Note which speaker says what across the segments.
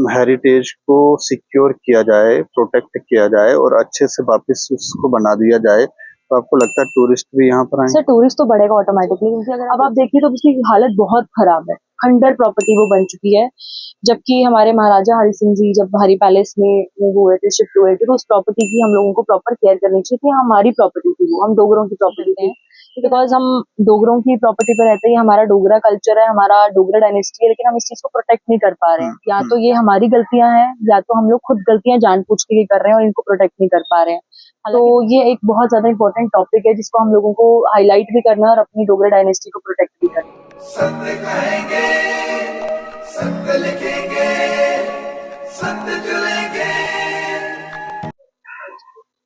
Speaker 1: Heritage को secure किया जाए, प्रोटेक्ट किया जाए और अच्छे से वापस उसको बना दिया जाए, तो आपको लगता है टूरिस्ट भी यहाँ पर
Speaker 2: सर
Speaker 1: आएंगे?
Speaker 2: टूरिस्ट तो बढ़ेगा ऑटोमेटिकली, क्योंकि अगर अब आप देखिए तो उसकी हालत बहुत खराब है। खंडर प्रॉपर्टी वो बन चुकी है। जबकि हमारे महाराजा हरि सिंह जी जब हरि पैलेस में वो हुए थे, शिफ्ट हुए थे, तो उस प्रॉपर्टी की हम लोगों को प्रॉपर केयर करनी चाहिए कि हमारी प्रॉपर्टी थी, वो हम डोगरों की प्रॉपर्टी थी। बिकॉज हम डोगरों की प्रॉपर्टी पे रहते हैं, हमारा डोगरा कल्चर है, हमारा डोगरा डायनेस्टी है, लेकिन हम इस चीज को प्रोटेक्ट नहीं कर पा रहे हैं। या तो ये हमारी गलतियां हैं, या तो हम लोग खुद गलतियां जानबूझ के कर रहे हैं और इनको प्रोटेक्ट नहीं कर पा रहे हैं। तो ये एक बहुत ज्यादा इंपॉर्टेंट टॉपिक है जिसको हम लोगों को हाईलाइट भी करना है और अपनी डोगरा डायनेस्टी को प्रोटेक्ट भी करना है।
Speaker 3: सत्य कहेंगे, सत्य लिखेंगे, सत्य चलेंगे।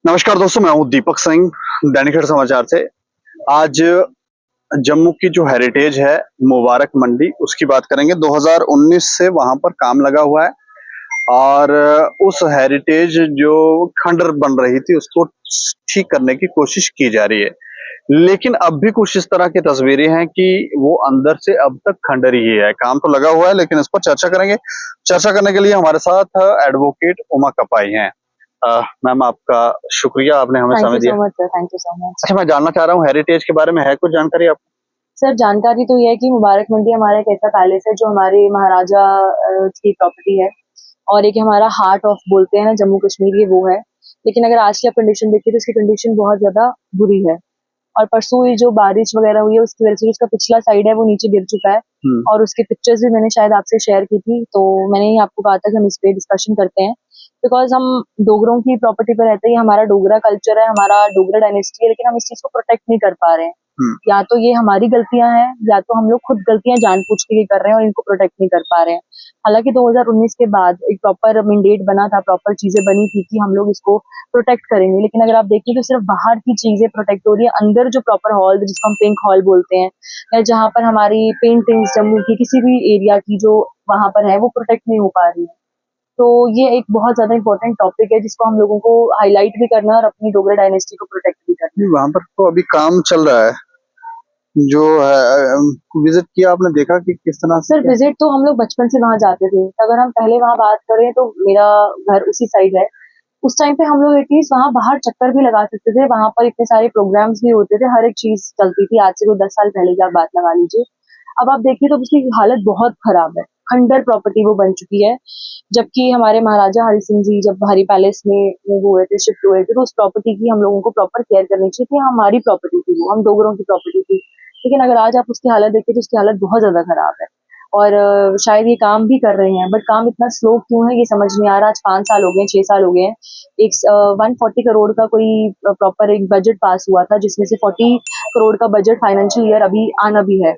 Speaker 1: नमस्कार दोस्तों, मैं हूँ दीपक सिंह, दैनिक खबर समाचार से। आज जम्मू की जो हेरिटेज है मुबारक मंडी, उसकी बात करेंगे। 2019 से वहां पर काम लगा हुआ है और उस हेरिटेज जो खंडर बन रही थी उसको ठीक करने की कोशिश की जा रही है, लेकिन अब भी कुछ इस तरह की तस्वीरें हैं कि वो अंदर से अब तक खंडर ही है। काम तो लगा हुआ है, लेकिन इस पर चर्चा करेंगे। चर्चा करने के लिए हमारे साथ एडवोकेट उमा कपाई हैं। मैम, आपका शुक्रिया, आपने हमें
Speaker 2: थैंक
Speaker 1: समय
Speaker 2: यू
Speaker 1: दिया।
Speaker 2: So much sir, thank you so much.
Speaker 1: अच्छा, मैं जानना चाह रहा हूँ हेरिटेज के बारे में है कुछ जानकारी आपको?
Speaker 2: सर जानकारी तो ये है कि मुबारक मंडी हमारा एक ऐसा पैलेस है जो हमारे महाराजा की प्रॉपर्टी है, और एक हमारा हार्ट ऑफ बोलते हैं ना जम्मू कश्मीर, ये वो है। लेकिन अगर आज की आप कंडीशन देखिए तो इसकी कंडीशन बहुत ज्यादा बुरी है। और परसों ये जो बारिश वगैरह हुई है उसकी वजह से उसका पिछला साइड है वो नीचे गिर चुका है। और उसके पिक्चर्स भी मैंने शायद आपसे शेयर की थी, तो मैंने ही आपको कहा था कि हम इस पे डिस्कशन करते हैं। बिकॉज हम डोगरों की प्रॉपर्टी पे रहते हैं, हमारा डोगरा कल्चर है, हमारा डोगरा डायनेस्टी है, लेकिन हम इस चीज को प्रोटेक्ट नहीं कर पा रहे हैं। या तो ये हमारी गलतियां हैं, या तो हम लोग खुद गलतियां जानबूझ के कर रहे हैं और इनको प्रोटेक्ट नहीं कर पा रहे हैं। हालांकि 2019 के बाद एक प्रॉपर मैंडेट बना था, प्रॉपर चीजें बनी थी कि हम लोग इसको प्रोटेक्ट करेंगे। लेकिन अगर आप देखिए तो सिर्फ बाहर की चीजें प्रोटेक्ट हो रही है, अंदर जो प्रॉपर हॉल जिसको हम पिंक हॉल बोलते हैं, या जहाँ पर हमारी पेंटिंग्स जम्मू की किसी भी एरिया की जो वहां पर है वो प्रोटेक्ट नहीं हो पा रही है। तो ये एक बहुत ज्यादा इंपॉर्टेंट टॉपिक है जिसको हम लोगों को हाईलाइट भी करना है और अपनी डोगरा डायनेस्टी को प्रोटेक्ट भी करना है।
Speaker 1: वहां पर तो अभी काम चल रहा है जो है। विजिट किया आपने, देखा कि किस तरह से?
Speaker 2: सर विजिट तो हम लोग बचपन से वहां जाते थे। अगर हम पहले वहां बात करें तो मेरा घर उसी साइड है। उस टाइम पे हम लोग एटलीस्ट वहां बाहर चक्कर भी लगा सकते थे, वहां पर इतने सारे प्रोग्राम्स भी होते थे, हर एक चीज चलती थी। आज से कोई 10 साल पहले की आप बात लगा लीजिए। अब आप देखिए तो उसकी हालत बहुत खराब है। खंडर प्रॉपर्टी वो बन चुकी है। जबकि हमारे महाराजा हरि सिंह जी जब हरि पैलेस में वो हुए थे, शिफ्ट हुए थे, तो उस प्रॉपर्टी की हम लोगों को प्रॉपर केयर करनी चाहिए कि हमारी प्रॉपर्टी थी, वो हम डोगरों की प्रॉपर्टी थी। लेकिन अगर आज आप उसकी हालत देखिए तो उसकी हालत बहुत ज्यादा खराब है। और शायद ये काम भी कर रहे हैं, बट काम इतना स्लो क्यों है ये समझ नहीं आ रहा। आज 5 साल हो गए, 6 साल हो गए हैं। एक 140 करोड़ का कोई प्रॉपर एक बजट पास हुआ था, जिसमें से 40 करोड़ का बजट फाइनेंशियल ईयर अभी आना भी है।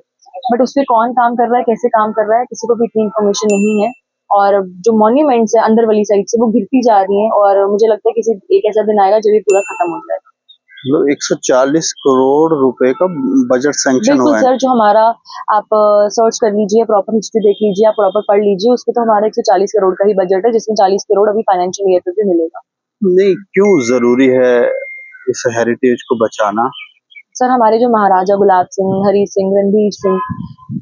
Speaker 2: बट उस पे कौन काम कर रहा है, कैसे काम कर रहा है, किसी को भी इतनी इन्फॉर्मेशन नहीं है। और जो मॉन्यूमेंट्स है अंदर वाली साइड से वो गिरती जा रही हैं, और मुझे लगता है किसी एक ऐसा दिन आएगा जब ये पूरा खत्म हो जाएगा।
Speaker 1: मतलब 140 करोड़ रुपए का बजट सैंक्शन
Speaker 2: बिल्कुल
Speaker 1: हुआ है।
Speaker 2: सर, जो हमारा आप सर्च कर लीजिए, प्रॉपर हिस्ट्री देख लीजिए, आप प्रॉपर पढ़ लीजिए, उसमें तो हमारा 140 करोड़ का ही बजट है, जिसमें 40 करोड़ अभी फाइनेंशियल ईयर पे भी मिलेगा।
Speaker 1: नहीं, क्यों जरूरी है इस हेरिटेज को बचाना?
Speaker 2: सर हमारे जो महाराजा गुलाब सिंह, हरी सिंह, रणबीर सिंह,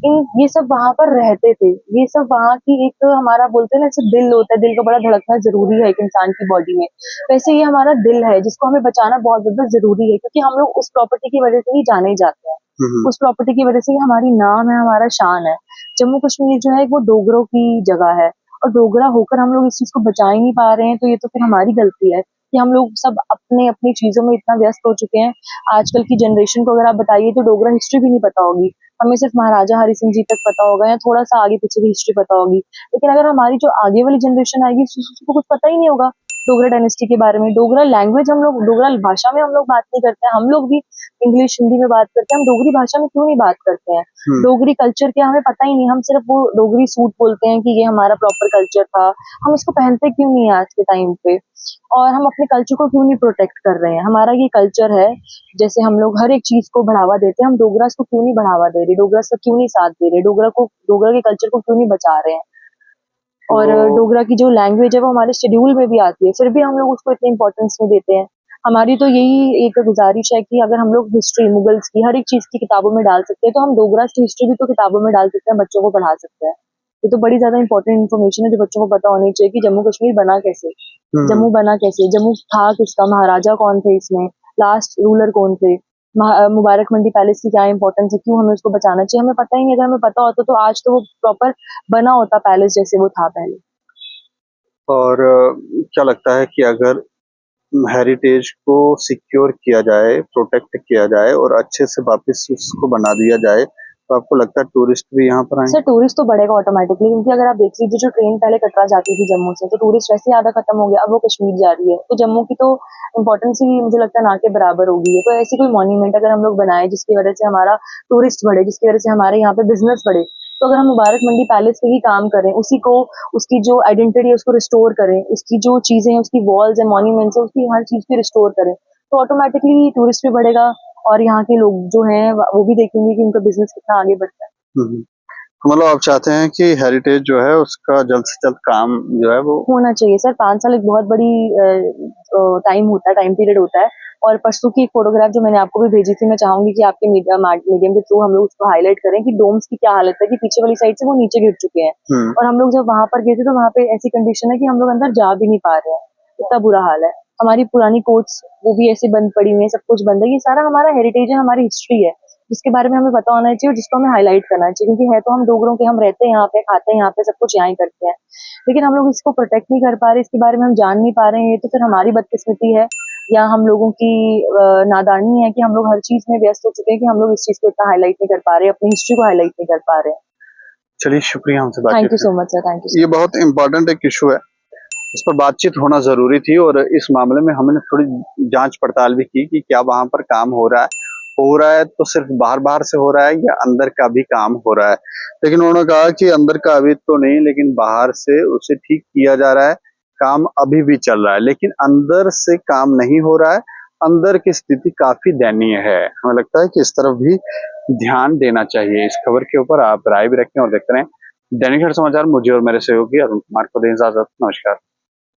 Speaker 2: इन ये सब वहां पर रहते थे। ये सब वहां की एक हमारा बोलते हैं ना, जैसे दिल होता है, दिल का बड़ा धड़कना जरूरी है एक इंसान की बॉडी में। वैसे ये हमारा दिल है जिसको हमें बचाना बहुत ज्यादा जरूरी है, क्योंकि हम लोग उस प्रॉपर्टी की वजह से ही जाने जाते हैं। उस प्रॉपर्टी की वजह से ही हमारी नाम है, हमारा शान है। जम्मू कश्मीर जो है वो डोगरों की जगह है, और डोगरा होकर हम लोग इस चीज को बचा ही नहीं पा रहे हैं, तो ये तो फिर हमारी गलती है कि हम लोग सब अपने अपनी चीजों में इतना व्यस्त हो चुके हैं। आजकल की जनरेशन को अगर आप बताइए तो डोगरा हिस्ट्री भी नहीं पता होगी। हमें सिर्फ महाराजा हरि सिंह जी तक पता होगा, या थोड़ा सा आगे पीछे की हिस्ट्री पता होगी। लेकिन अगर हमारी जो आगे वाली जनरेशन आएगी उसको कुछ पता ही नहीं होगा डोगरा डायनेस्टी के बारे में। डोगरा लैंग्वेज हम लोग, डोगरा भाषा में हम लोग बात नहीं करते हैं। हम लोग भी इंग्लिश हिंदी में बात करते हैं, हम डोगरी भाषा में क्यों नहीं बात करते हैं? डोगरी कल्चर क्या हमें पता ही नहीं। हम सिर्फ वो डोगरी सूट बोलते हैं कि ये हमारा प्रॉपर कल्चर था। हम इसको पहनते क्यों नहीं है आज के टाइम पे? और हम अपने कल्चर को क्यों नहीं प्रोटेक्ट कर रहे हैं? हमारा ये कल्चर है, जैसे हम लोग हर एक चीज को बढ़ावा देते हैं, हम डोगरास को क्यों नहीं बढ़ावा दे रहे? डोगरास का क्यों नहीं साथ दे रहे? डोगरा के कल्चर को क्यों नहीं बचा रहे हैं? और डोगरा की जो लैंग्वेज है वो हमारे शेड्यूल में भी आती है, फिर भी हम लोग उसको इतनी इंपॉर्टेंस नहीं देते हैं। हमारी तो यही एक गुजारिश है कि अगर हम लोग हिस्ट्री मुगल्स की हर एक चीज की किताबों में डाल सकते हैं, तो हम डोगरा की हिस्ट्री भी तो किताबों में डाल सकते हैं, बच्चों को पढ़ा सकते हैं। ये तो बड़ी ज्यादा इंपॉर्टेंट इन्फॉर्मेशन है जो बच्चों को पता होनी चाहिए कि जम्मू कश्मीर बना कैसे, जम्मू बना कैसे, जम्मू था किसका, महाराजा कौन थे इसमें, लास्ट रूलर कौन थे, मुबारक मंडी पैलेस की क्या इंपॉर्टेंस है, क्यों हमें उसको बचाना चाहिए, हमें पता ही नहीं। अगर हमें पता होता तो आज तो वो प्रॉपर बना होता पैलेस जैसे वो था पहले।
Speaker 1: और क्या लगता है कि अगर हेरिटेज को सिक्योर किया जाए, प्रोटेक्ट किया जाए और अच्छे से वापस उसको बना दिया जाए, तो आपको लगता है टूरिस्ट भी यहाँ पर आएंगे?
Speaker 2: सर टूरिस्ट तो बढ़ेगा ऑटोमेटिकली, क्योंकि अगर आप देख लीजिए जो ट्रेन पहले कटरा जाती थी जम्मू से, तो टूरिस्ट वैसे ही आधा खत्म हो गया, अब वो कश्मीर जा रही है, तो जम्मू की तो इम्पोर्टेंस ही मुझे लगता है ना के बराबर हो गई है। तो ऐसी कोई मॉन्यूमेंट अगर हम लोग बनाए जिसकी वजह से हमारा टूरिस्ट बढ़े, जिसकी वजह से हमारे यहाँ पे बिजनेस बढ़े, तो अगर हम मुबारक मंडी पैलेस पे ही काम करें, उसी को, उसकी जो आइडेंटिटी है उसको रिस्टोर करें, उसकी जो चीजें हैं, उसकी वॉल्स है, मॉन्यूमेंट्स है, उसकी हर चीज को रिस्टोर करें, तो ऑटोमेटिकली टूरिस्ट भी बढ़ेगा और यहाँ के लोग जो हैं वो भी देखेंगे कि उनका बिजनेस कितना आगे बढ़ता है।
Speaker 1: हम्म। तो मतलब आप चाहते हैं कि हेरिटेज जो है उसका जल्द से जल्द काम जो है वो
Speaker 2: होना चाहिए सर। 5 साल एक बहुत बड़ी टाइम होता है, टाइम पीरियड होता है। और परसों की एक फोटोग्राफ जो मैंने आपको भी भेजी थी, मैं चाहूंगी कि आपके मीडियम के थ्रू हम लोग उसको हाईलाइट करें कि डोम्स की क्या हालत है, कि पीछे वाली साइड से वो नीचे गिर चुके हैं। और हम लोग जब वहां पर गए थे तो वहां पे ऐसी कंडीशन है कि हम लोग अंदर जा भी नहीं पा रहे हैं, इतना बुरा हाल है। हमारी पुरानी कोर्ट्स वो भी ऐसे बंद पड़ी हुई है, सब कुछ बंद है। ये सारा हमारा हेरिटेज है, हमारी हिस्ट्री है, जिसके बारे में हमें पता होना चाहिए और जिसको हमें हाईलाइट करना चाहिए, क्योंकि है तो हम डोगरों के, हम रहते हैं यहाँ पे, खाते हैं यहाँ पे, सब कुछ यहाँ ही करते हैं, लेकिन हम लोग इसको प्रोटेक्ट नहीं कर पा रहे, इसके बारे में हम जान नहीं पा रहे हैं। तो फिर हमारी बदकिस्मती है या हम लोगों की नादानी है कि हम लोग हर चीज में व्यस्त हो चुके हैं कि हम लोग इस चीज को इतना हाईलाइट नहीं कर पा रहे, अपनी हिस्ट्री को हाईलाइट नहीं कर पा रहे।
Speaker 1: चलिए, शुक्रिया हमसे
Speaker 2: थैंक
Speaker 1: बातचीत
Speaker 2: यू सो
Speaker 1: करने।
Speaker 2: Much sir, thank you.
Speaker 1: ये बहुत इम्पोर्टेंट एक इशू है, इस पर बातचीत होना जरूरी थी और इस मामले में हमने थोड़ी जांच पड़ताल भी की कि क्या वहां पर काम हो रहा है तो सिर्फ बाहर बाहर से हो रहा है या अंदर का भी काम हो रहा है। लेकिन उन्होंने कहा कि अंदर का अभी तो नहीं, लेकिन बाहर से उसे ठीक किया जा रहा है, काम अभी भी चल रहा है, लेकिन अंदर से काम नहीं हो रहा है। अंदर की स्थिति काफी दयनीय है। हमें लगता है कि इस तरफ भी ध्यान देना चाहिए। इस खबर के ऊपर आप राय भी रखें और देखते रहें दैनिक समाचार। मुझे और मेरे सहयोगी अरुण कुमार को दें इजाजत। नमस्कार।